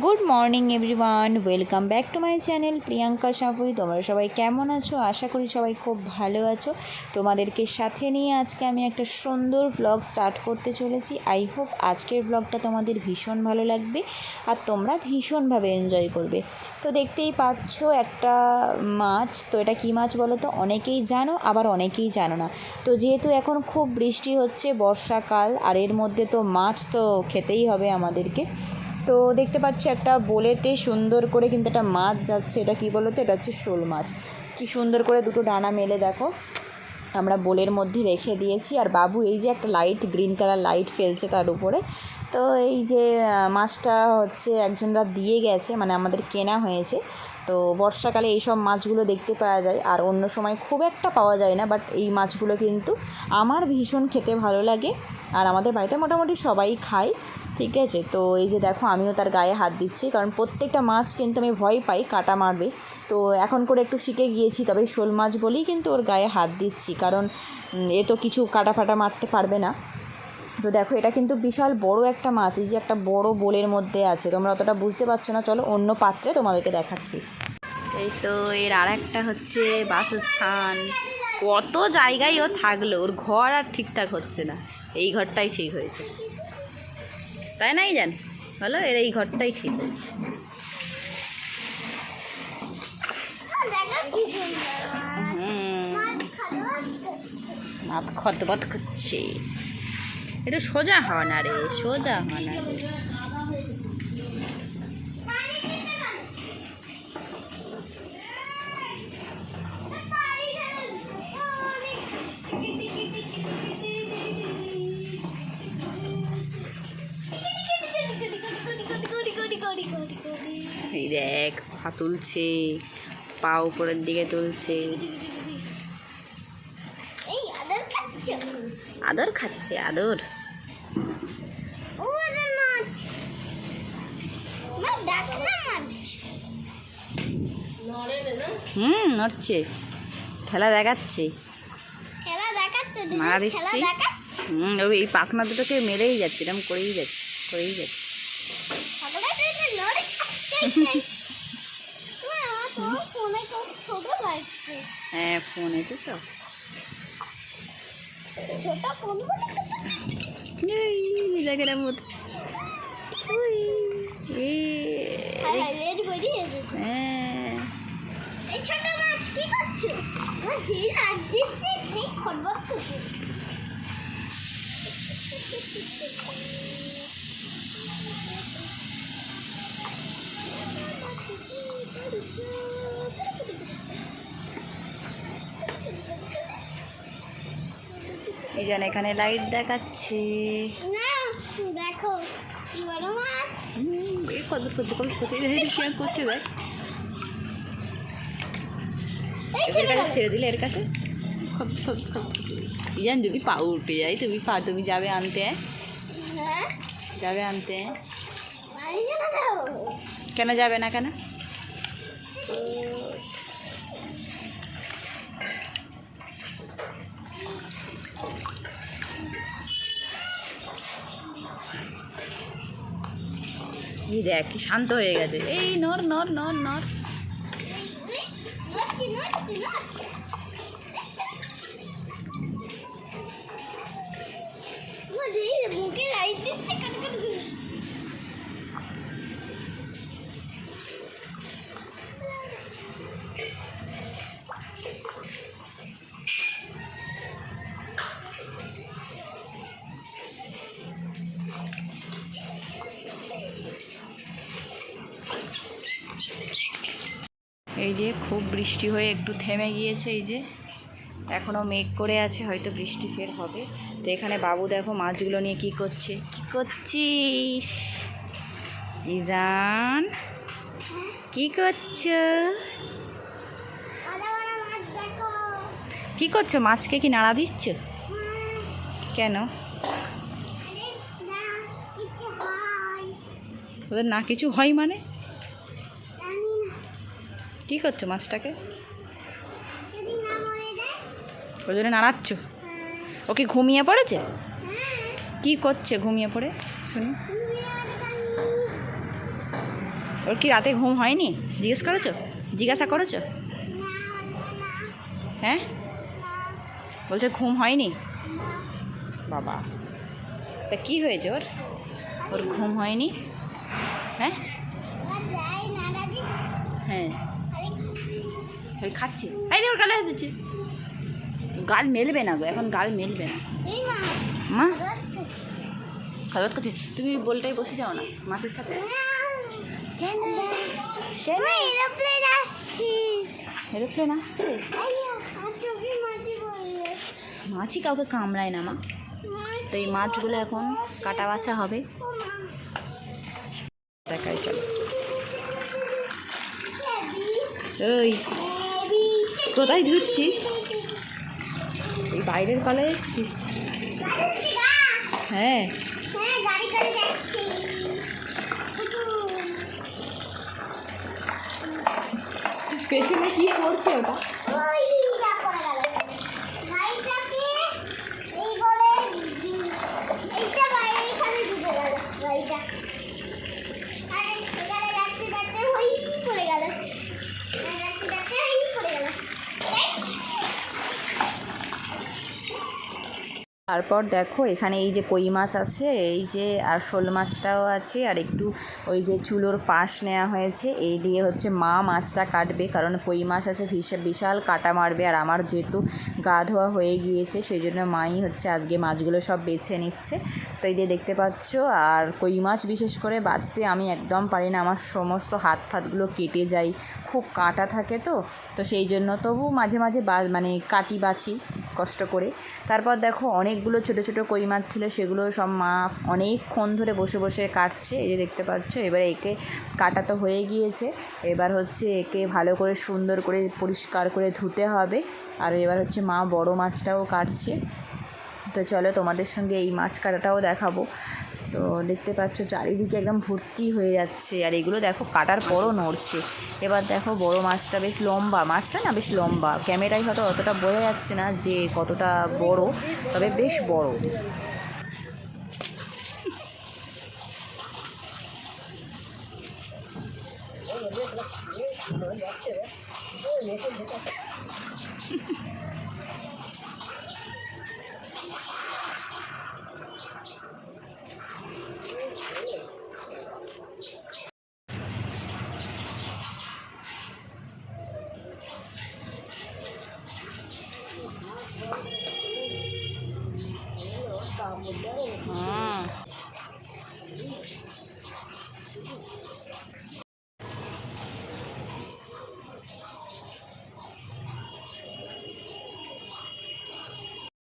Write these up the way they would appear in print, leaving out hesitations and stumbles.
Good morning everyone, welcome back to my channel Priyanka Safui. তোমরা সবাই কেমন আছো? আশা করি সবাই খুব ভালো আছো। তোমাদেরকে সাথে নিয়ে আজকে আমি একটা সুন্দর ব্লগ স্টার্ট করতে চলেছি। আই হোপ আজকের ব্লগটা তোমাদের ভীষণ ভালো লাগবে আর তোমরা ভীষণভাবে এনজয় করবে। তো দেখতেই পাচ্ছ একটা মাছ। তো এটা কী মাছ বলো তো? অনেকেই জানো, আবার অনেকেই জানো না। তো যেহেতু এখন খুব বৃষ্টি হচ্ছে, বর্ষাকাল, আর এর মধ্যে তো মাছ তো খেতেই হবে আমাদেরকে। তো দেখতে পাচ্ছি একটা বোলেতে সুন্দর করে কিন্তু একটা মাছ যাচ্ছে। এটা কি বলো তো? এটা হচ্ছে শোল মাছ। কি সুন্দর করে দুটো ডানা মেলে দেখো আমরা বোলের মধ্যে রেখে দিয়েছি। আর বাবু এই যে একটা লাইট, গ্রিন কালার লাইট ফেলছে তার উপরে। তো এই যে মাছটা হচ্ছে একজনরা দিয়ে গেছে, মানে আমাদের কেনা হয়েছে। তো বর্ষাকালে এইসব মাছগুলো দেখতে পাওয়া যায়, আর অন্য সময় খুব একটা পাওয়া যায় না। বাট এই মাছগুলো কিন্তু আমার ভীষণ খেতে ভালো লাগে, আর আমাদের বাড়িতে মোটামুটি সবাই খায়। ঠিক আছে, তো এই যে দেখো আমিও তার গায়ে হাত দিচ্ছি, কারণ প্রত্যেকটা মাছ কিন্তু আমি ভয় পাই কাটা মারবে। তো এখন করে একটু শিখে গিয়েছি, তবে শোল মাছ বলেই কিন্তু ওর গায়ে হাত দিচ্ছি, কারণ এ তো কিছু কাটা ফাটা মারতে পারবে না। তো দেখো এটা কিন্তু বিশাল বড় একটা মাছ, এই যে একটা বড় বোলের মধ্যে আছে। তোমরা অতটা বুঝতে পারছো না, চলো অন্য পাত্রে তোমাদেরকে দেখাচ্ছি। এই তো এর আর একটা হচ্ছে বাসস্থান। কত জায়গায় ও থাকলো, ওর ঘর আর ঠিকঠাক হচ্ছে না। এই ঘরটাই ঠিক হয়েছে, তাই নাই জান বলো? এর এই ঘরটাই ঠিক হয়েছে। মাপ খতবত করছে। এটা সোজা হওয়া না রে, সোজা হওয়া না রে। এই দেখ পা তুলছে, পা উপরের দিকে তুলছে। আদর খাচ্ছে, আদর। নড়ছে, খেলা দেখাচ্ছে, মারা দিচ্ছি। এই পাখনা দুটোকে মেরেই যাচ্ছে, এরকম করেই যাচ্ছে, করেই যাচ্ছে। হ্যাঁ ফোনে তো সব এই জন্য এখানে লাইট দেখাচ্ছে। দেখো কত কত করছে দেখ। এর কাছে ছেড়ে দিলে, এর কাছে ইয়ান যদি পা উঠে যায়, তুমি যাবে আনতে? যাবে আনতে? কেন যাবে না? কেন? এই দেখ কি শান্ত হয়ে গেছে। এই নর নর নর নর। এই যে খুব বৃষ্টি হয়ে একটু থেমে গিয়েছে, এই যে এখনও মেঘ করে আছে, হয়তো বৃষ্টি ফের হবে। তো এখানে বাবু দেখো মাছগুলো নিয়ে কি করছে। কি করছিস ইজান? কি করছো? কি করছো? মাছকে কি নাড়া দিচ্ছ? কেন? ওদের না কিছু হয় মানে? কি করছো মাছটাকে? ওই জন্য নাড়াচ্ছ? ওকে ঘুমিয়ে পড়েছে? কি করছে ঘুমিয়ে পড়ে শুনি? ওর কি রাতে ঘুম হয়নি? জিজ্ঞাসা করেছো? হ্যাঁ, বলছে ঘুম হয়নি। বাবা, তা কী হয়েছে ওর? ওর ঘুম হয়নি? হ্যাঁ হ্যাঁ, ওই খাচ্ছে। এই রে, ওর গালে হাত দিচ্ছে। গাল মেলবে না গো, এখন গাল মেলবে না। মা খাবার করছে, তুমি বলটাই বসে যাও না মাছের সাথে। কেন কেন? এরোপ্লেন আসছে? মাছই কাউকে কামড়ায় না মা। তো এই মাছগুলো এখন কাটা বাছা হবে। দেখাই চলো। ওই কোথায় ঘুরছিস? এই বাইরের কলে এসছিস? হ্যাঁ, পেছনে কি করছে ওটা? তারপর দেখো এখানে এই যে কই মাছ আছে, এই যে আর শোল মাছটাও আছে, আর একটু ওই যে চুলোর পাশ নেওয়া হয়েছে। এই দিয়ে হচ্ছে মা মাছটা কাটবে, কারণ কই মাছ আছে বিশাল কাটা মারবে। আর আমার যেহেতু গা ধোয়া হয়ে গিয়েছে, সেই জন্য মাই হচ্ছে আজকে মাছগুলো সব বেছে নিচ্ছে। তো এই দিয়ে দেখতে পাচ্ছ। আর কই মাছ বিশেষ করে বাছতে আমি একদম পারি না, আমার সমস্ত হাত ফাতগুলো কেটে যায়, খুব কাঁটা থাকে তো সেই জন্য তবু মাঝে মাঝে মানে কাটি বাছি কষ্ট করে। তারপর দেখো অনেকগুলো ছোটো ছোটো কই মাছ ছিল, সেগুলো সব মা অনেকক্ষণ ধরে বসে বসে কাটছে। এই যে দেখতে পাচ্ছ, এবারে একে কাটা তো হয়ে গিয়েছে, এবার হচ্ছে একে ভালো করে সুন্দর করে পরিষ্কার করে ধুতে হবে। আর এবার হচ্ছে মা বড় মাছটাও কাটছে। তো চলো তোমাদের সঙ্গে এই মাছ কাটাটাও দেখাবো। তো দেখতে পাচ্ছ চারিদিকে একদম ভর্তি হয়ে যাচ্ছে, আর এগুলো দেখো কাটার পরও নড়ছে। এবার দেখো বড় মাছটা বেশ লম্বা, মাছটা না বেশ লম্বা, ক্যামেরায় হয়তো অতটা বোঝা যাচ্ছে না যে কতটা বড়, তবে বেশ বড়। हाँ,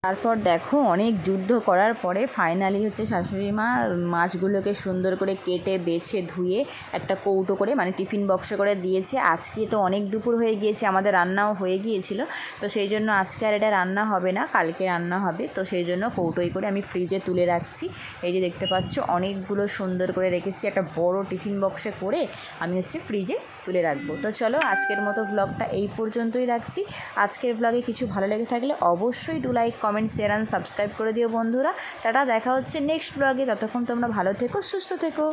তারপর দেখো অনেক যুদ্ধ করার পরে ফাইনালি হচ্ছে শাশুড়ি মা মাছগুলোকে সুন্দর করে কেটে বেছে ধুয়ে একটা কৌটো করে মানে টিফিন বক্সে করে দিয়েছে। আজকে তো অনেক দুপুর হয়ে গিয়েছে, আমাদের রান্নাও হয়ে গিয়েছিল, তো সেই জন্য আজকে আর এটা রান্না হবে না, কালকে রান্না হবে। তো সেই জন্য কৌটোই করে আমি ফ্রিজে তুলে রাখছি। এই যে দেখতে পাচ্ছ অনেকগুলো সুন্দর করে রেখেছি, একটা বড় টিফিন বক্সে করে আমি হচ্ছে ফ্রিজে তুলে রাখবো। তো চলো আজকের মতো ব্লগটা এই পর্যন্তই রাখছি। আজকের ব্লগে কিছু ভালো লেগে থাকলে অবশ্যই do like, comment, share and subscribe করে দিও বন্ধুরা। টাটা, দেখা হচ্ছে নেক্সট ব্লগে। ততক্ষণ তোমরা ভালো থেকো, সুস্থ থেকো।